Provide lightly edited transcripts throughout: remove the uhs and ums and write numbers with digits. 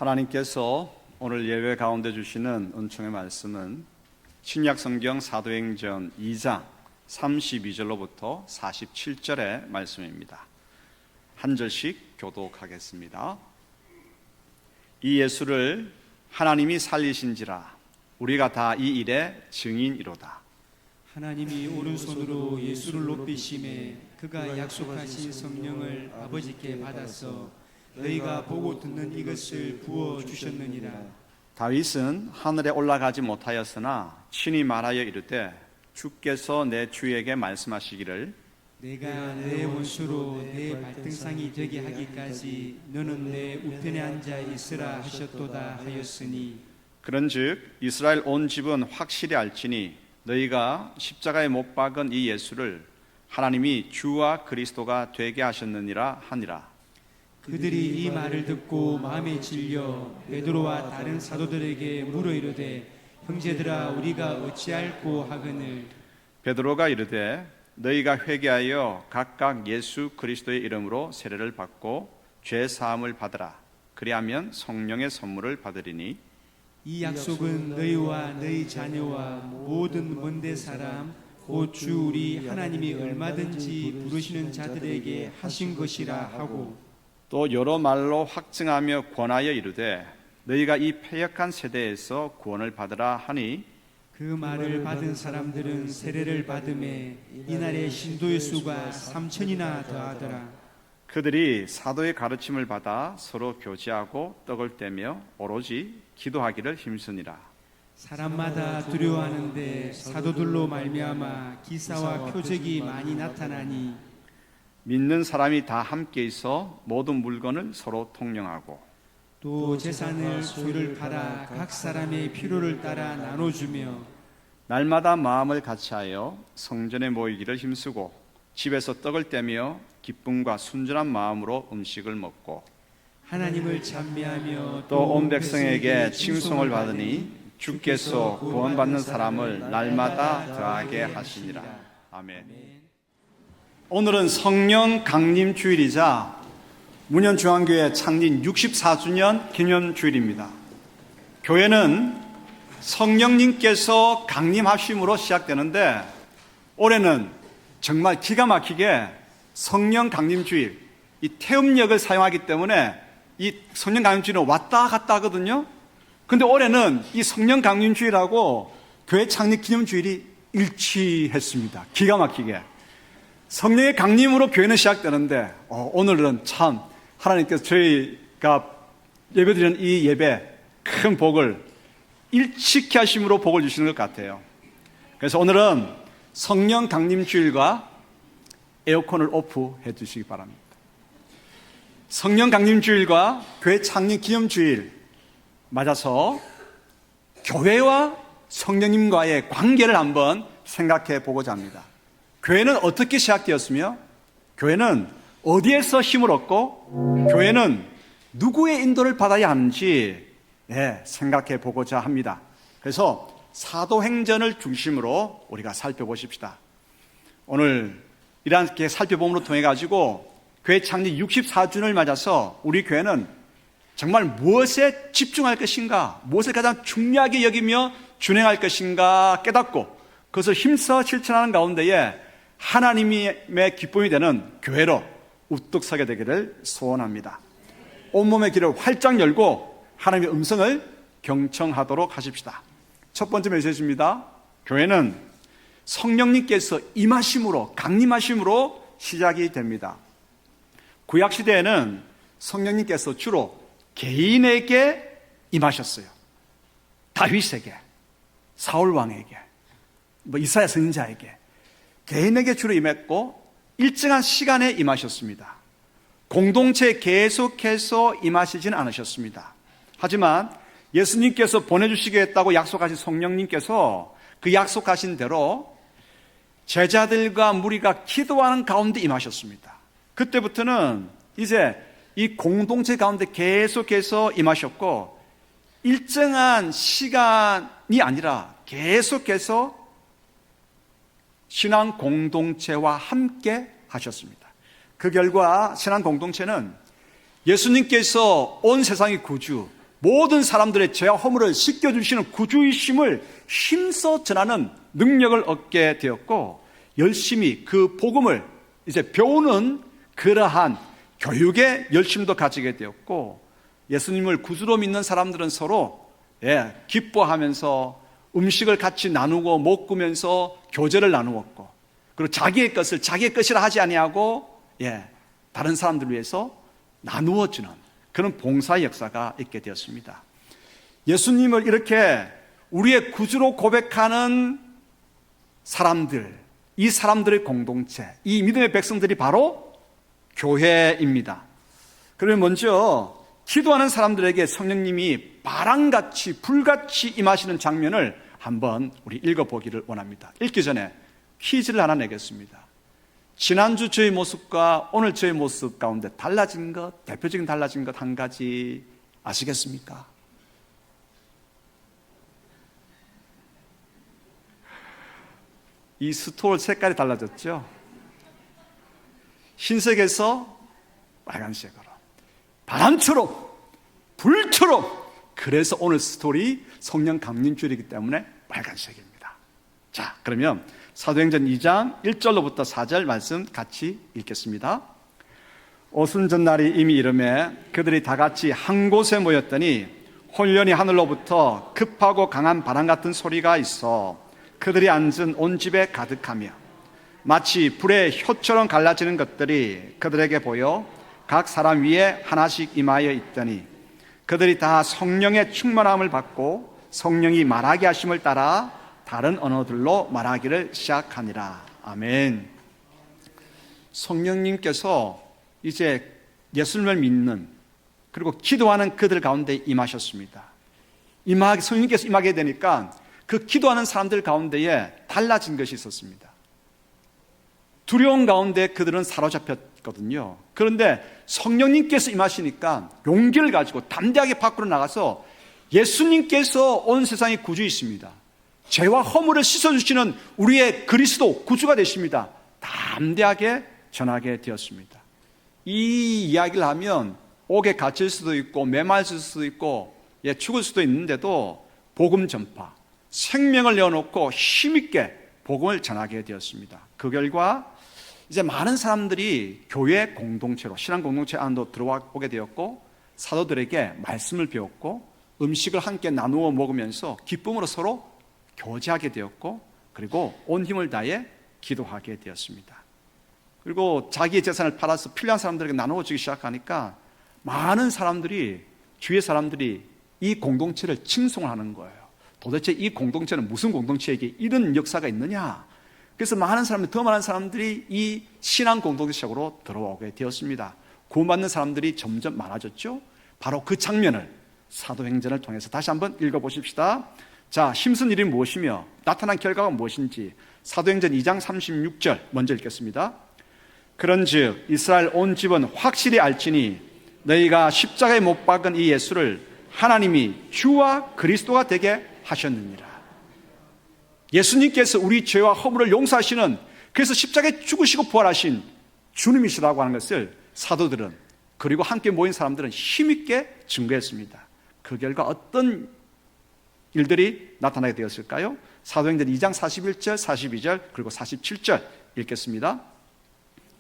하나님께서 오늘 예배 가운데 주시는 은총의 말씀은 신약 성경 사도행전 2장 32절로부터 47절의 말씀입니다. 한 절씩 교독하겠습니다. 이 예수를 하나님이 살리신지라 우리가 다 이 일의 증인이로다. 하나님이 오른손으로 예수를 높이심에 그가 약속하신 성령을 아버지께 받아서 너희가 보고 듣는 이것을 부어 주셨느니라. 다윗은 하늘에 올라가지 못하였으나 친히 말하여 이르되 주께서 내 주에게 말씀하시기를 내가 내 원수로 내 발등상이 되게 하기까지 너는 내 우편에 앉아 있으라 하셨도다 하였으니, 그런즉 이스라엘 온 집은 확실히 알지니 너희가 십자가에 못 박은 이 예수를 하나님이 주와 그리스도가 되게 하셨느니라 하니라. 그들이 이 말을 듣고 마음에 질려 베드로와 다른 사도들에게 물어 이르되 형제들아 우리가 어찌할꼬 하거늘. 베드로가 이르되 너희가 회개하여 각각 예수 그리스도의 이름으로 세례를 받고 죄 사함을 받으라. 그리하면 성령의 선물을 받으리니 이 약속은 너희와 너희 자녀와 모든 먼데 사람 곧 주 우리 하나님이 얼마든지 부르시는 자들에게 하신 것이라 하고, 또 여러 말로 확증하며 권하여 이르되 너희가 이 패역한 세대에서 구원을 받으라 하니, 그 말을 받은 사람들은 세례를 받음에 이날의 신도의 수가 3,000이나 더하더라. 그들이 사도의 가르침을 받아 서로 교제하고 떡을 떼며 오로지 기도하기를 힘쓰니라. 사람마다 두려워하는데 사도들로 말미암아 기사와 표적이 많이 나타나니, 믿는 사람이 다 함께 있어 모든 물건을 서로 통용하고 또 재산을 소유를 팔아 각 사람의 필요를 따라 나눠주며 날마다 마음을 같이하여 성전에 모이기를 힘쓰고 집에서 떡을 떼며 기쁨과 순전한 마음으로 음식을 먹고 하나님을 찬미하며 또 온 백성에게 칭송을 받으니 주께서 구원받는 사람을 날마다 더하게 하시니라. 아멘. 오늘은 성령 강림 주일이자 문현중앙교회 창립 64주년 기념 주일입니다. 교회는 성령님께서 강림하심으로 시작되는데 올해는 정말 기가 막히게 성령 강림 주일, 이 태음역을 사용하기 때문에 이 성령 강림 주일은 왔다 갔다 하거든요. 근데 올해는 이 성령 강림 주일하고 교회 창립 기념 주일이 일치했습니다. 기가 막히게. 성령의 강림으로 교회는 시작되는데 오늘은 참 하나님께서 저희가 예배드리는 이 예배 큰 복을 일치케 하심으로 복을 주시는 것 같아요. 그래서 오늘은 성령 강림 주일과 에어컨을 오프해 주시기 바랍니다. 성령 강림 주일과 교회 창립 기념 주일 맞아서 교회와 성령님과의 관계를 한번 생각해 보고자 합니다. 교회는 어떻게 시작되었으며 교회는 어디에서 힘을 얻고 교회는 누구의 인도를 받아야 하는지 생각해 보고자 합니다. 그래서 사도행전을 중심으로 우리가 살펴보십시다. 오늘 이렇게 살펴봄으로 통해 가지고 교회 창립 64주년을 맞아서 우리 교회는 정말 무엇에 집중할 것인가, 무엇을 가장 중요하게 여기며 준행할 것인가 깨닫고 그것을 힘써 실천하는 가운데에 하나님의 기쁨이 되는 교회로 우뚝 서게 되기를 소원합니다. 온몸의 길을 활짝 열고 하나님의 음성을 경청하도록 하십시다. 첫 번째 메시지입니다. 교회는 성령님께서 임하심으로, 강림하심으로 시작이 됩니다. 구약시대에는 성령님께서 주로 개인에게 임하셨어요. 다윗에게, 사울왕에게, 이사야 선지자에게 개인에게 주로 임했고 일정한 시간에 임하셨습니다. 공동체에 계속해서 임하시진 않으셨습니다. 하지만 예수님께서 보내주시겠다고 약속하신 성령님께서 그 약속하신 대로 제자들과 무리가 기도하는 가운데 임하셨습니다. 그때부터는 이제 이 공동체 가운데 계속해서 임하셨고 일정한 시간이 아니라 계속해서 신앙 공동체와 함께 하셨습니다. 그 결과 신앙 공동체는 예수님께서 온 세상의 구주, 모든 사람들의 죄와 허물을 씻겨주시는 구주이심을 힘써 전하는 능력을 얻게 되었고, 열심히 그 복음을 이제 배우는 그러한 교육의 열심도 가지게 되었고, 예수님을 구주로 믿는 사람들은 서로 기뻐하면서 음식을 같이 나누고 먹으면서 교제를 나누었고, 그리고 자기의 것을 자기의 것이라 하지 아니하고 다른 사람들을 위해서 나누어주는 그런 봉사의 역사가 있게 되었습니다. 예수님을 이렇게 우리의 구주로 고백하는 사람들, 이 사람들의 공동체, 이 믿음의 백성들이 바로 교회입니다. 그러면 먼저 기도하는 사람들에게 성령님이 바람같이 불같이 임하시는 장면을 한번 우리 읽어보기를 원합니다. 읽기 전에 퀴즈를 하나 내겠습니다. 지난주 저의 모습과 오늘 저의 모습 가운데 달라진 것, 대표적인 달라진 것 한 가지 아시겠습니까? 이 스톨 색깔이 달라졌죠? 흰색에서 빨간색으로, 바람처럼, 불처럼. 그래서 오늘 스톨이 성령 강림주일이기 때문에 빨간색입니다. 자, 그러면 사도행전 2장 1절로부터 4절 말씀 같이 읽겠습니다. 오순절날이 이미 이르매 그들이 다 같이 한 곳에 모였더니 홀련히 하늘로부터 급하고 강한 바람 같은 소리가 있어 그들이 앉은 온 집에 가득하며 마치 불의 효처럼 갈라지는 것들이 그들에게 보여 각 사람 위에 하나씩 임하여 있더니 그들이 다 성령의 충만함을 받고 성령이 말하게 하심을 따라 다른 언어들로 말하기를 시작하니라. 아멘. 성령님께서 이제 예수님을 믿는 그리고 기도하는 그들 가운데 임하셨습니다. 성령님께서 임하게 되니까 그 기도하는 사람들 가운데에 달라진 것이 있었습니다. 두려움 가운데 그들은 사로잡혔거든요. 그런데 성령님께서 임하시니까 용기를 가지고 담대하게 밖으로 나가서 예수님께서 온 세상의 구주이십니다. 죄와 허물을 씻어주시는 우리의 그리스도 구주가 되십니다. 담대하게 전하게 되었습니다. 이 이야기를 하면 옥에 갇힐 수도 있고 메말릴 수도 있고 죽을 수도 있는데도 복음 전파, 생명을 내어놓고 힘있게 복음을 전하게 되었습니다. 그 결과 이제 많은 사람들이 교회 공동체로, 신앙 공동체 안으로 들어오게 되었고 사도들에게 말씀을 배웠고 음식을 함께 나누어 먹으면서 기쁨으로 서로 교제하게 되었고 그리고 온 힘을 다해 기도하게 되었습니다. 그리고 자기의 재산을 팔아서 필요한 사람들에게 나누어 주기 시작하니까 많은 사람들이, 주위의 사람들이 이 공동체를 칭송하는 거예요. 도대체 이 공동체는 무슨 공동체에게 이런 역사가 있느냐? 그래서 더 많은 사람들이 이 신앙 공동체 속으로 들어오게 되었습니다. 구원받는 사람들이 점점 많아졌죠. 바로 그 장면을 사도행전을 통해서 다시 한번 읽어보십시다. 자, 힘쓴 일이 무엇이며 나타난 결과가 무엇인지 사도행전 2장 36절 먼저 읽겠습니다. 그런즉 이스라엘 온 집은 확실히 알지니 너희가 십자가에 못 박은 이 예수를 하나님이 주와 그리스도가 되게 하셨느니라. 예수님께서 우리 죄와 허물을 용서하시는, 그래서 십자가에 죽으시고 부활하신 주님이시라고 하는 것을 사도들은, 그리고 함께 모인 사람들은 힘있게 증거했습니다. 그 결과 어떤 일들이 나타나게 되었을까요? 사도행전 2장 41절, 42절, 그리고 47절 읽겠습니다.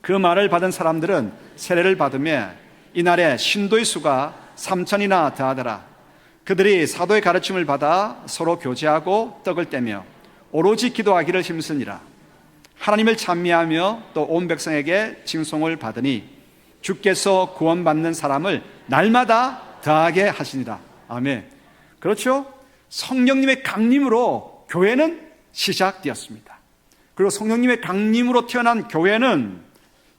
그 말을 받은 사람들은 세례를 받으며 이날에 신도의 수가 3,000이나 더하더라. 그들이 사도의 가르침을 받아 서로 교제하고 떡을 떼며 오로지 기도하기를 힘쓰니라. 하나님을 찬미하며 또 온 백성에게 칭송을 받으니 주께서 구원받는 사람을 날마다 더하게 하시니라. 아멘. 그렇죠? 성령님의 강림으로 교회는 시작되었습니다. 그리고 성령님의 강림으로 태어난 교회는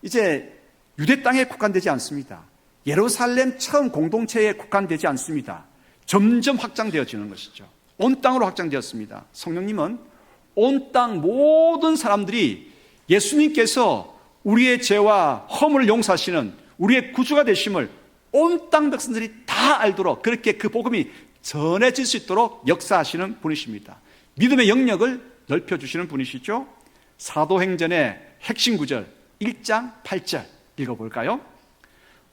이제 유대 땅에 국한되지 않습니다. 예루살렘 처음 공동체에 국한되지 않습니다. 점점 확장되어지는 것이죠. 온 땅으로 확장되었습니다. 성령님은 온 땅 모든 사람들이 예수님께서 우리의 죄와 허물을 용서하시는 우리의 구주가 되심을 온 땅 백성들이 다 알도록 그렇게 그 복음이 전해질 수 있도록 역사하시는 분이십니다. 믿음의 영역을 넓혀주시는 분이시죠. 사도행전의 핵심 구절 1장 8절 읽어볼까요?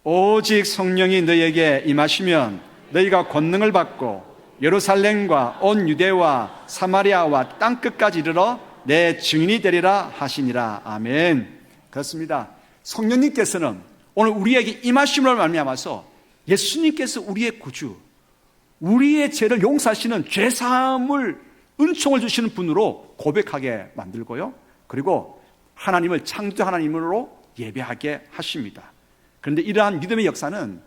오직 성령이 너희에게 임하시면 너희가 권능을 받고 예루살렘과 온 유대와 사마리아와 땅끝까지 이르러 내 증인이 되리라 하시니라. 아멘. 그렇습니다. 성령님께서는 오늘 우리에게 임하심으로 말미암아서 예수님께서 우리의 구주, 우리의 죄를 용서하시는 죄사함을 은총을 주시는 분으로 고백하게 만들고요. 그리고 하나님을 창조 하나님으로 예배하게 하십니다. 그런데 이러한 믿음의 역사는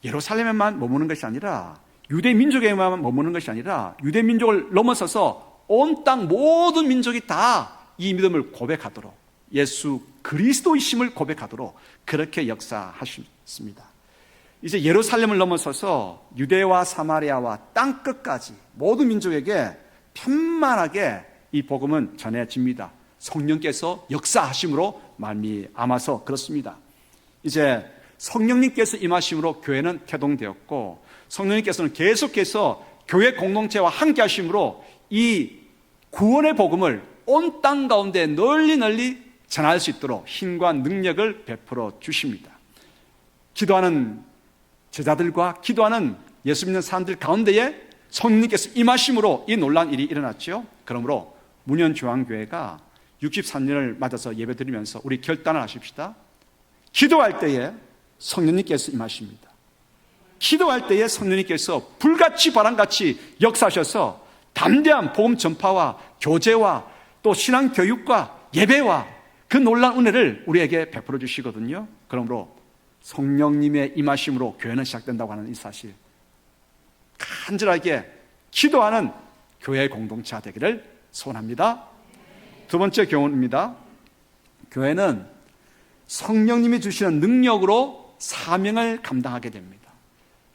예루살렘에만 머무는 것이 아니라 유대 민족에만 머무는 것이 아니라 유대 민족을 넘어서서 온 땅 모든 민족이 다 이 믿음을 고백하도록 예수 그리스도이심을 고백하도록 그렇게 역사하셨습니다. 이제 예루살렘을 넘어서서 유대와 사마리아와 땅끝까지 모든 민족에게 편만하게 이 복음은 전해집니다. 성령께서 역사하심으로 말미암아서 그렇습니다. 이제 성령님께서 임하심으로 교회는 태동되었고 성령님께서는 계속해서 교회 공동체와 함께 하심으로 이 구원의 복음을 온 땅 가운데 널리 전할 수 있도록 힘과 능력을 베풀어 주십니다. 기도하는 제자들과 기도하는 예수 믿는 사람들 가운데에 성령님께서 임하심으로 이 놀라운 일이 일어났죠. 그러므로 문현중앙교회가 63년을 맞아서 예배드리면서 우리 결단을 하십시다. 기도할 때에 성령님께서 임하십니다. 기도할 때에 성령님께서 불같이 바람같이 역사하셔서 담대한 복음 전파와 교제와 또 신앙 교육과 예배와 그 놀라운 은혜를 우리에게 베풀어 주시거든요. 그러므로 성령님의 임하심으로 교회는 시작된다고 하는 이 사실, 간절하게 기도하는 교회의 공동체가 되기를 소원합니다. 두 번째 교훈입니다. 교회는 성령님이 주시는 능력으로 사명을 감당하게 됩니다.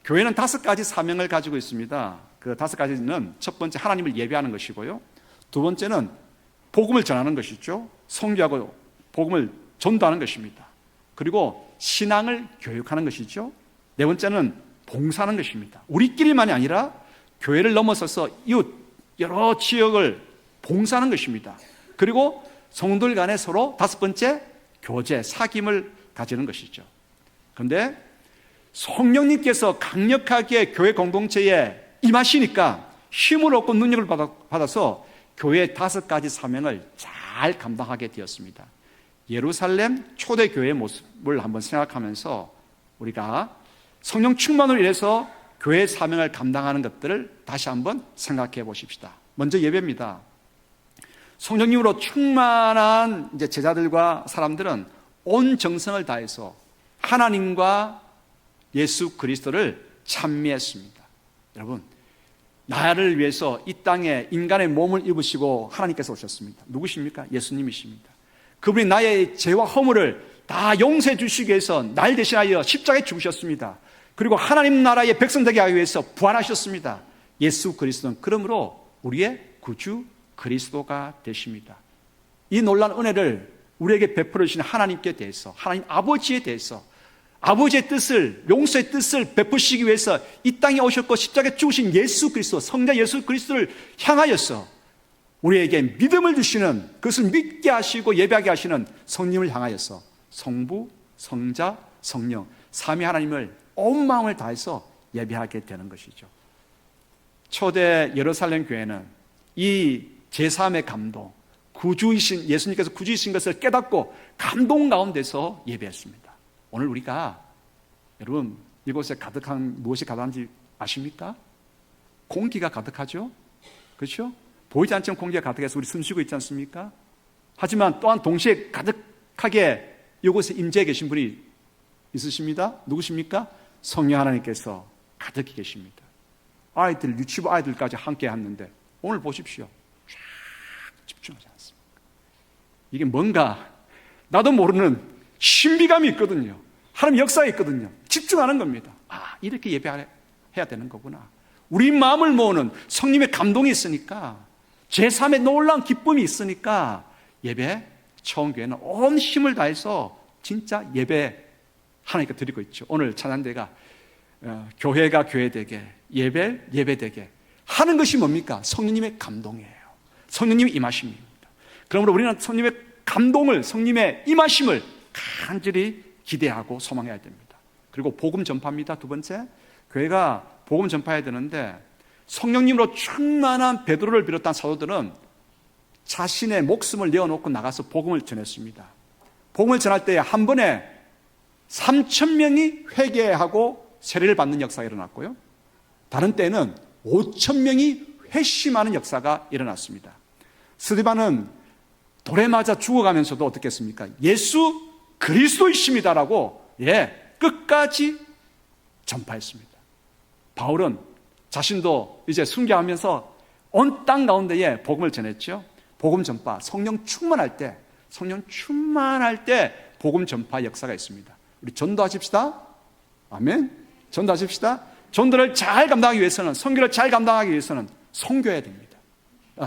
교회는 5가지 사명을 가지고 있습니다. 그 5가지는 첫 번째 하나님을 예배하는 것이고요. 두 번째는 복음을 전하는 것이죠. 선교하고 복음을 전도하는 것입니다. 그리고 신앙을 교육하는 것이죠. 네 번째는 봉사하는 것입니다. 우리끼리만이 아니라 교회를 넘어서서 이웃 여러 지역을 봉사하는 것입니다. 그리고 성도들 간에 서로 5번째 교제, 사귐을 가지는 것이죠. 그런데 성령님께서 강력하게 교회 공동체에 임하시니까 힘을 얻고 능력을 받아서 교회의 5가지 사명을 잘 감당하게 되었습니다. 예루살렘 초대교회의 모습을 한번 생각하면서 우리가 성령 충만으로 인해서 교회의 사명을 감당하는 것들을 다시 한번 생각해 보십시다. 먼저 예배입니다. 성령님으로 충만한 이제 제자들과 사람들은 온 정성을 다해서 하나님과 예수 그리스도를 찬미했습니다. 여러분, 나를 위해서 이 땅에 인간의 몸을 입으시고 하나님께서 오셨습니다. 누구십니까? 예수님이십니다. 그분이 나의 죄와 허물을 다 용서해 주시기 위해서 날 대신하여 십자가에 죽으셨습니다. 그리고 하나님 나라의 백성 되게 하기 위해서 부활하셨습니다. 예수 그리스도는 그러므로 우리의 구주 그리스도가 되십니다. 이 놀라운 은혜를 우리에게 베풀어 주신 하나님께 대해서, 하나님 아버지에 대해서, 아버지의 뜻을, 용서의 뜻을 베푸시기 위해서 이 땅에 오셨고 십자가에 죽으신 예수 그리스도, 성자 예수 그리스도를 향하여서 우리에게 믿음을 주시는, 그것을 믿게 하시고 예배하게 하시는 성령님을 향하여서 성부, 성자, 성령, 삼위 하나님을 온 마음을 다해서 예배하게 되는 것이죠. 초대 예루살렘 교회는 이 제3의 감동, 구주이신 예수님께서 구주이신 것을 깨닫고 감동 가운데서 예배했습니다. 오늘 우리가, 여러분, 이곳에 가득한 무엇이 가득한지 아십니까? 공기가 가득하죠? 그렇죠? 보이지 않지만 공기가 가득해서 우리 숨쉬고 있지 않습니까? 하지만 또한 동시에 가득하게 이곳에 임재해 계신 분이 있으십니다. 누구십니까? 성령 하나님께서 가득히 계십니다. 아이들, 유치부 아이들까지 함께 했는데 오늘 보십시오. 쫙 집중하지 않습니까? 이게 뭔가 나도 모르는 신비감이 있거든요. 하나님 역사가 있거든요. 집중하는 겁니다. 아, 이렇게 예배해야 되는 거구나. 우리 마음을 모으는 성령의 감동이 있으니까, 제3의 놀라운 기쁨이 있으니까 예배, 처음교회는 온 힘을 다해서 진짜 예배 하나님께 드리고 있죠. 오늘 찬양대가 교회가 교회되게, 예배되게 하는 것이 뭡니까? 성령님의 감동이에요. 성령님의 임하심입니다. 그러므로 우리는 성령님의 감동을, 성령님의 임하심을 간절히 기대하고 소망해야 됩니다. 그리고 복음 전파입니다. 두 번째, 교회가 복음 전파해야 되는데 성령님으로 충만한 베드로를 비롯한 사도들은 자신의 목숨을 내어놓고 나가서 복음을 전했습니다. 복음을 전할 때 한 번에 3,000명이 회개하고 세례를 받는 역사가 일어났고요. 다른 때는 5,000명이 회심하는 역사가 일어났습니다. 스데반은 돌에 맞아 죽어가면서도 어떻게 했습니까? 예수 그리스도이십니다라고 끝까지 전파했습니다. 바울은 자신도 이제 순교하면서 온 땅 가운데에 복음을 전했죠. 복음 전파, 성령 충만할 때 복음 전파 역사가 있습니다. 우리 전도하십시다. 아멘. 전도하십시다. 전도를 잘 감당하기 위해서는, 선교를 잘 감당하기 위해서는 선교해야 됩니다.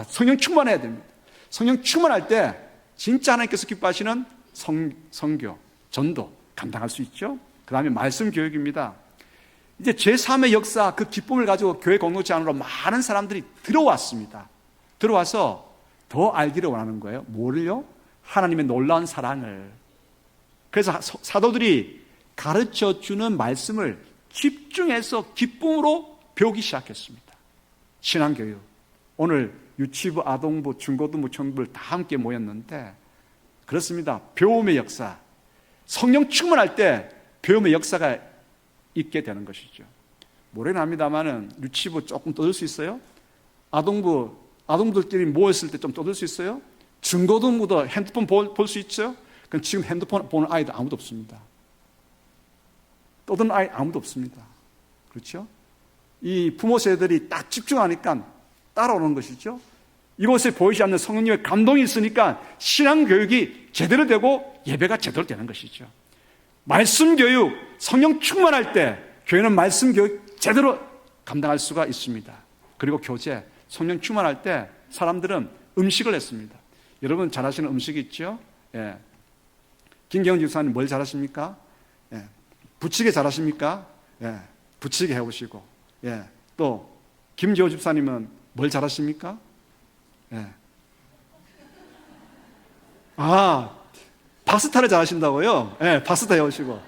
성령 충만해야 됩니다. 성령 충만할 때 진짜 하나님께서 기뻐하시는 선교, 전도 감당할 수 있죠. 그 다음에 말씀 교육입니다. 이제 제3의 역사, 그 기쁨을 가지고 교회 공동체 안으로 많은 사람들이 들어왔습니다. 들어와서 더 알기를 원하는 거예요. 뭐를요? 하나님의 놀라운 사랑을. 그래서 사도들이 가르쳐주는 말씀을 집중해서 기쁨으로 배우기 시작했습니다. 신앙교육. 오늘 유치부, 아동부, 중고등부, 청부를 다 함께 모였는데 그렇습니다. 배움의 역사. 성령 충만할 때 배움의 역사가 있게 되는 것이죠. 모르긴 합니다만은 유치부 조금 떠들 수 있어요? 아동부들끼리 모였을 때 좀 떠들 수 있어요? 중고등부도 핸드폰 볼 수 있죠? 그럼 지금 핸드폰 보는 아이들 아무도 없습니다. 떠드는 아이 아무도 없습니다. 그렇죠? 이 부모 세대들이 딱 집중하니까 따라오는 것이죠. 이곳에 보이지 않는 성령님의 감동이 있으니까 신앙교육이 제대로 되고 예배가 제대로 되는 것이죠. 말씀교육, 성령 충만할 때 교회는 말씀교육 제대로 감당할 수가 있습니다. 그리고 교제, 성령 충만할 때 사람들은 음식을 했습니다. 여러분 잘 하시는 음식이 있죠? 김경훈 집사님 뭘 잘하십니까? 부치개 잘하십니까? 부치개 해보시고. 또 김지호 집사님은 뭘 잘하십니까? 파스타를 잘하신다고요? 파스타 해오시고.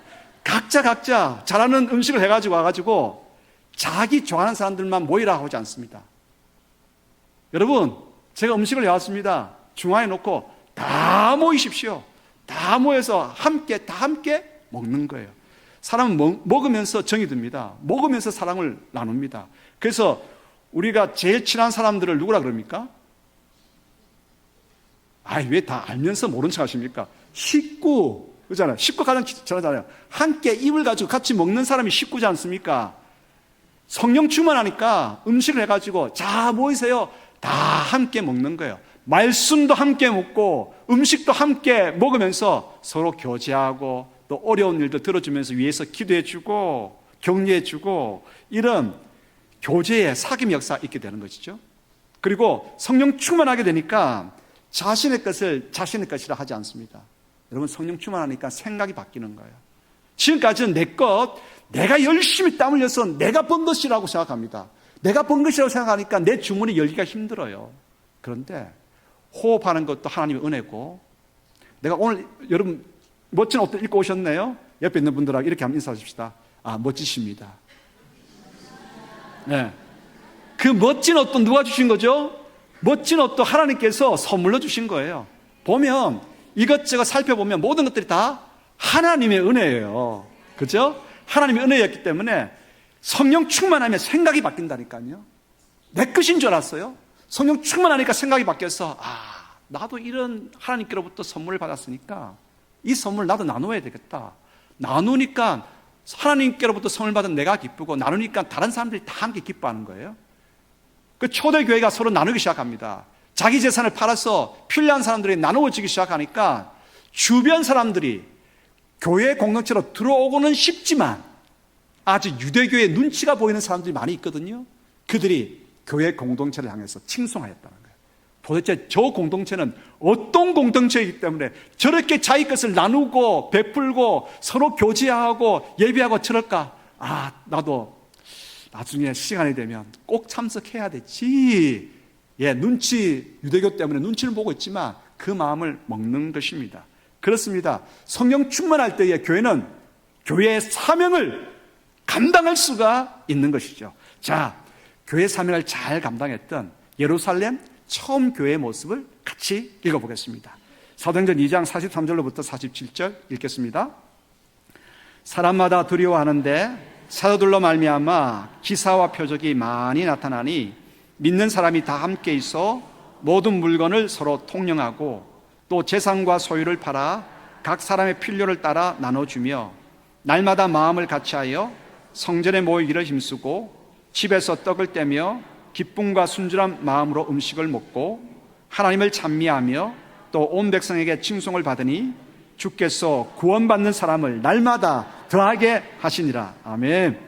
각자 잘하는 음식을 해가지고 와가지고 자기 좋아하는 사람들만 모이라고 하지 않습니다. 여러분, 제가 음식을 해왔습니다. 중앙에 놓고 다 모이십시오. 다 모여서 다 함께 먹는 거예요. 사람은 먹으면서 정이 듭니다. 먹으면서 사랑을 나눕니다. 그래서 우리가 제일 친한 사람들을 누구라 그럽니까? 왜 다 알면서 모른 척 하십니까? 식구, 그렇잖아요. 식구 가장 잘하잖아요. 함께 입을 가지고 같이 먹는 사람이 식구지 않습니까? 성령 충만하니까 음식을 해가지고 자 모이세요. 다 함께 먹는 거예요. 말씀도 함께 먹고 음식도 함께 먹으면서 서로 교제하고 또 어려운 일도 들어주면서 위에서 기도해주고 격려해주고 이런 교제의 사귐 역사가 있게 되는 것이죠. 그리고 성령 충만하게 되니까 자신의 것을 자신의 것이라 하지 않습니다. 여러분 성령 충만하니까 생각이 바뀌는 거예요. 지금까지는 내 것, 내가 열심히 땀 흘려서 내가 번 것이라고 생각합니다. 내가 번 것이라고 생각하니까 내 주머니 열기가 힘들어요. 그런데 호흡하는 것도 하나님의 은혜고, 내가 오늘 여러분 멋진 옷들 입고 오셨네요. 옆에 있는 분들하고 이렇게 한번 인사하십시다. 멋지십니다. 그 멋진 옷도 누가 주신 거죠? 멋진 옷도 하나님께서 선물로 주신 거예요. 보면 이것저것 살펴보면 모든 것들이 다 하나님의 은혜예요. 그죠? 하나님의 은혜였기 때문에 성령 충만하면 생각이 바뀐다니까요. 내 것인 줄 알았어요. 성령 충만하니까 생각이 바뀌어서 나도 이런 하나님께로부터 선물을 받았으니까 이 선물 나도 나눠야 되겠다. 나누니까 하나님께로부터 선물 받은 내가 기쁘고 나누니까 다른 사람들이 다 함께 기뻐하는 거예요. 그 초대교회가 서로 나누기 시작합니다. 자기 재산을 팔아서 필요한 사람들이 나누어지기 시작하니까 주변 사람들이 교회 공동체로 들어오고는 싶지만 아직 유대교의 눈치가 보이는 사람들이 많이 있거든요. 그들이 교회 공동체를 향해서 칭송하였다는 거예요. 도대체 저 공동체는 어떤 공동체이기 때문에 저렇게 자기 것을 나누고 베풀고 서로 교제하고 예배하고 저럴까? 나도 나중에 시간이 되면 꼭 참석해야 되지. 유대교 때문에 눈치를 보고 있지만 그 마음을 먹는 것입니다. 그렇습니다. 성령 충만할 때에 교회는 교회의 사명을 감당할 수가 있는 것이죠. 자, 교회 사명을 잘 감당했던 예루살렘 처음 교회의 모습을 같이 읽어보겠습니다. 사도행전 2장 43절로부터 47절 읽겠습니다. 사람마다 두려워하는데 사도들로 말미암아 기사와 표적이 많이 나타나니 믿는 사람이 다 함께 있어 모든 물건을 서로 통용하고 또 재산과 소유를 팔아 각 사람의 필요를 따라 나눠주며 날마다 마음을 같이하여 성전에 모이기를 힘쓰고 집에서 떡을 떼며 기쁨과 순전한 마음으로 음식을 먹고 하나님을 찬미하며 또 온 백성에게 칭송을 받으니 주께서 구원받는 사람을 날마다 더하게 하시니라. 아멘.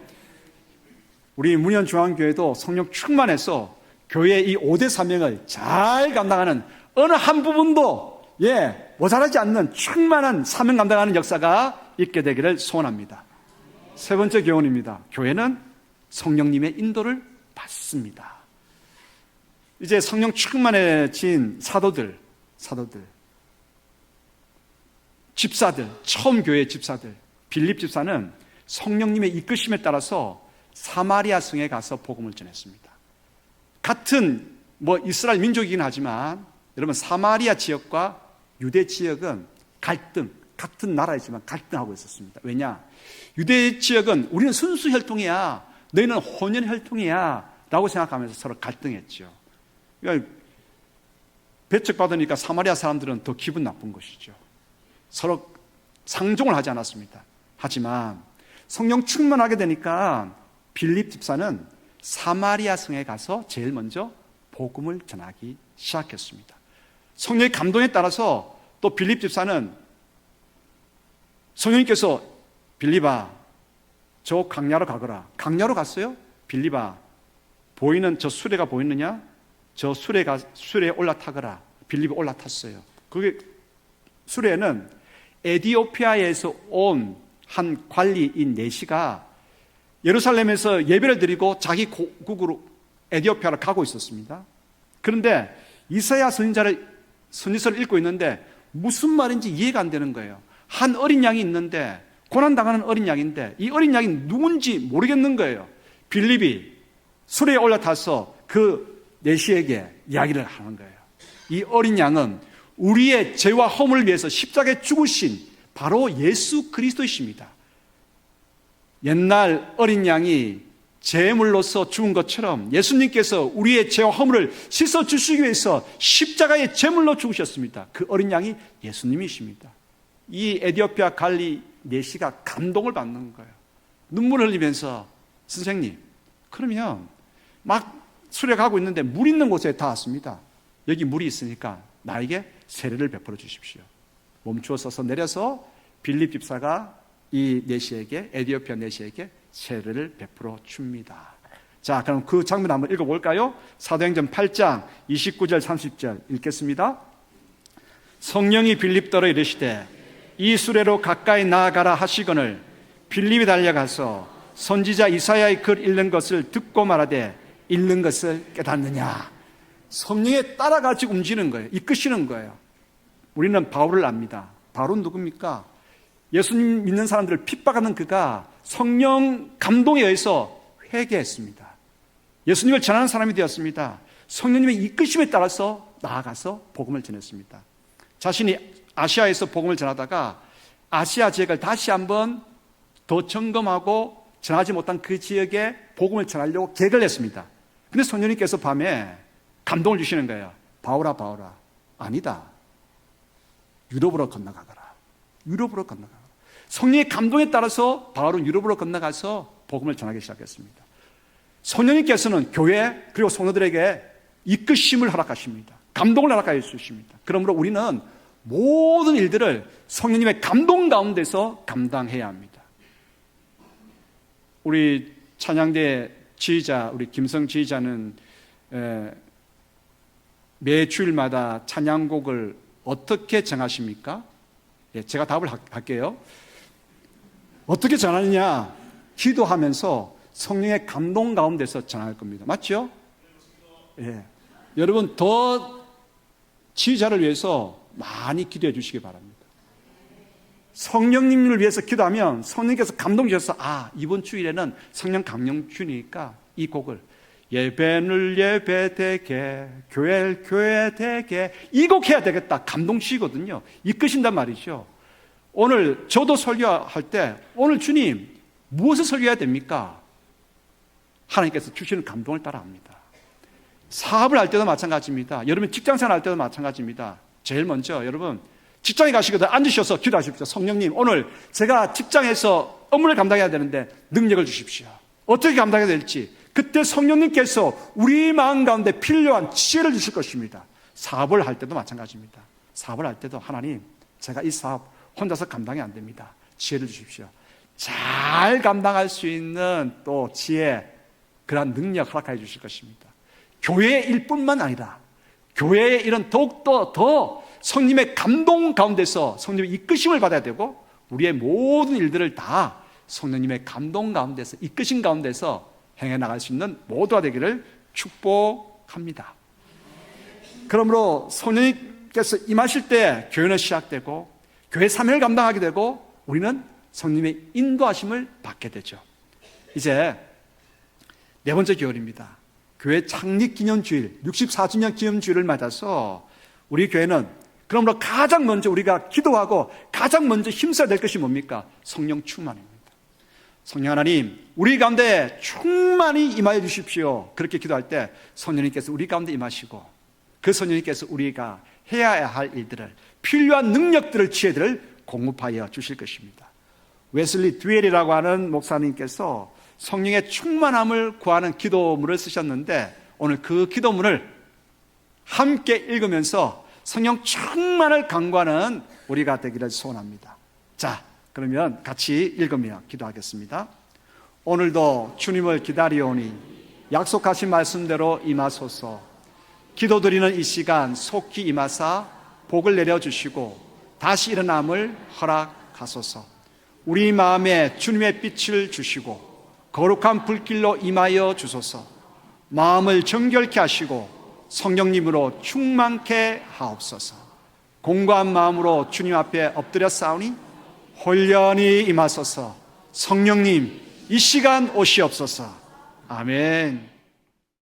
우리 문현중앙교회도 성령 충만해서 교회의 이 5대 사명을 잘 감당하는 어느 한 부분도 모자라지 않는 충만한 사명 감당하는 역사가 있게 되기를 소원합니다. 세 번째 교훈입니다. 교회는 성령님의 인도를 받습니다. 이제 성령 충만해진 사도들, 집사들, 처음 교회 집사들, 빌립 집사는 성령님의 이끄심에 따라서 사마리아 성에 가서 복음을 전했습니다. 같은 이스라엘 민족이긴 하지만 여러분 사마리아 지역과 유대 지역은 같은 나라이지만 갈등하고 있었습니다. 왜냐? 유대 지역은 우리는 순수 혈통이야, 너희는 혼연 혈통이야 라고 생각하면서 서로 갈등했죠. 그러니까 배척받으니까 사마리아 사람들은 더 기분 나쁜 것이죠. 서로 상종을 하지 않았습니다. 하지만 성령 충만하게 되니까 빌립 집사는 사마리아 성에 가서 제일 먼저 복음을 전하기 시작했습니다. 성령의 감동에 따라서 또 빌립 집사는 성령님께서 빌립아 저 강야로 가거라. 강야로 갔어요? 빌립아 보이는 저 수레가 보이느냐? 저 수레에 올라타거라. 빌립이 올라탔어요. 그게 수레는 에디오피아에서 온 한 관리인 네시가 예루살렘에서 예배를 드리고 자기 고국으로 에디오피아로 가고 있었습니다. 그런데 이사야 선지서를 읽고 있는데 무슨 말인지 이해가 안 되는 거예요. 한 어린 양이 있는데 고난당하는 어린 양인데 이 어린 양이 누군지 모르겠는 거예요. 빌립이 수레에 올라타서 그 네시에게 이야기를 하는 거예요. 이 어린 양은 우리의 죄와 허물을 위해서 십자가에 죽으신 바로 예수 그리스도이십니다. 옛날 어린 양이 제물로서 죽은 것처럼 예수님께서 우리의 죄와 허물을 씻어주시기 위해서 십자가의 제물로 죽으셨습니다. 그 어린 양이 예수님이십니다. 이 에디오피아 관리 네시가 감동을 받는 거예요. 눈물을 흘리면서 선생님, 그러면 막 수레 가고 있는데 물 있는 곳에 닿았습니다. 여기 물이 있으니까 나에게 세례를 베풀어 주십시오. 멈추어 서서 내려서 빌립 집사가 이 네시에게, 에디오피아 네시에게 세례를 베풀어 줍니다. 자, 그럼 그 장면 한번 읽어볼까요? 사도행전 8장 29절 30절 읽겠습니다. 성령이 빌립더러 이르시되 이 수레로 가까이 나아가라 하시거늘 빌립이 달려가서 선지자 이사야의 글 읽는 것을 듣고 말하되 읽는 것을 깨닫느냐. 성령에 따라가지고 움직이는 거예요. 이끄시는 거예요. 우리는 바울을 압니다. 바울은 누굽니까? 예수님 믿는 사람들을 핍박하는 그가 성령 감동에 의해서 회개했습니다. 예수님을 전하는 사람이 되었습니다. 성령님의 이끄심에 따라서 나아가서 복음을 전했습니다. 자신이 아시아에서 복음을 전하다가 아시아 지역을 다시 한번 더 점검하고 전하지 못한 그 지역에 복음을 전하려고 계획을 했습니다. 근데 성령님께서 밤에 감동을 주시는 거예요. 바울아, 바울아. 아니다. 유럽으로 건너가거라. 유럽으로 건너가거라. 성령의 감동에 따라서 바울은 유럽으로 건너가서 복음을 전하기 시작했습니다. 성령님께서는 교회 그리고 성도들에게 이끄심을 허락하십니다. 감동을 허락하여 주십니다. 그러므로 우리는 모든 일들을 성령님의 감동 가운데서 감당해야 합니다. 우리 찬양대 지휘자, 우리 김성 지휘자는 매 주일마다 찬양곡을 어떻게 정하십니까? 제가 답을 할게요. 어떻게 전하느냐? 기도하면서 성령의 감동 가운데서 전할 겁니다. 맞죠? 예. 여러분 더 지휘자를 위해서 많이 기도해 주시기 바랍니다. 성령님을 위해서 기도하면 성령님께서 감동 주셔서 이번 주일에는 성령 강령 주니까 이 곡을 예배를 예배되게 교회를 교회되게 이 곡 해야 되겠다. 감동치거든요. 이끄신단 말이죠. 오늘 저도 설교할 때 오늘 주님 무엇을 설교해야 됩니까? 하나님께서 주시는 감동을 따라 합니다. 사업을 할 때도 마찬가지입니다. 여러분 직장생활 할 때도 마찬가지입니다. 제일 먼저 여러분 직장에 가시거든 앉으셔서 기도하십시오. 성령님 오늘 제가 직장에서 업무를 감당해야 되는데 능력을 주십시오. 어떻게 감당해야 될지 그때 성령님께서 우리 마음 가운데 필요한 지혜를 주실 것입니다. 사업을 할 때도 마찬가지입니다. 사업을 할 때도 하나님 제가 이 사업 혼자서 감당이 안 됩니다. 지혜를 주십시오. 잘 감당할 수 있는 또 지혜 그러한 능력 허락하여 주실 것입니다. 교회의 일뿐만 아니라 교회의 이런 더욱더 더 성령님의 감동 가운데서 성령님의 이끄심을 받아야 되고 우리의 모든 일들을 다 성령님의 감동 가운데서 이끄신 가운데서 행해 나갈 수 있는 모두가 되기를 축복합니다. 그러므로 성령님께서 임하실 때 교회는 시작되고 교회 사명을 감당하게 되고 우리는 성령님의 인도하심을 받게 되죠. 이제 네 번째 교훈입니다. 교회 창립 기념주일 64주년 기념주일을 맞아서 우리 교회는 그러므로 가장 먼저 우리가 기도하고 가장 먼저 힘써야 될 것이 뭡니까? 성령 충만입니다. 성령 하나님 우리 가운데 충만히 임하여 주십시오. 그렇게 기도할 때 성령님께서 우리 가운데 임하시고 그 성령님께서 우리가 해야 할 일들을 필요한 능력들을 지혜들을 공급하여 주실 것입니다. 웨슬리 듀엘이라고 하는 목사님께서 성령의 충만함을 구하는 기도문을 쓰셨는데 오늘 그 기도문을 함께 읽으면서 성령 충만을 간구하는 우리가 되기를 소원합니다. 자, 그러면 같이 읽으며 기도하겠습니다. 오늘도 주님을 기다리오니 약속하신 말씀대로 임하소서. 기도드리는 이 시간 속히 임하사 복을 내려주시고 다시 일어남을 허락하소서. 우리 마음에 주님의 빛을 주시고 거룩한 불길로 임하여 주소서. 마음을 정결케 하시고 성령님으로 충만케 하옵소서. 공고한 마음으로 주님 앞에 엎드려 싸우니 혼련히 임하소서. 성령님 이 시간 오시옵소서. 아멘.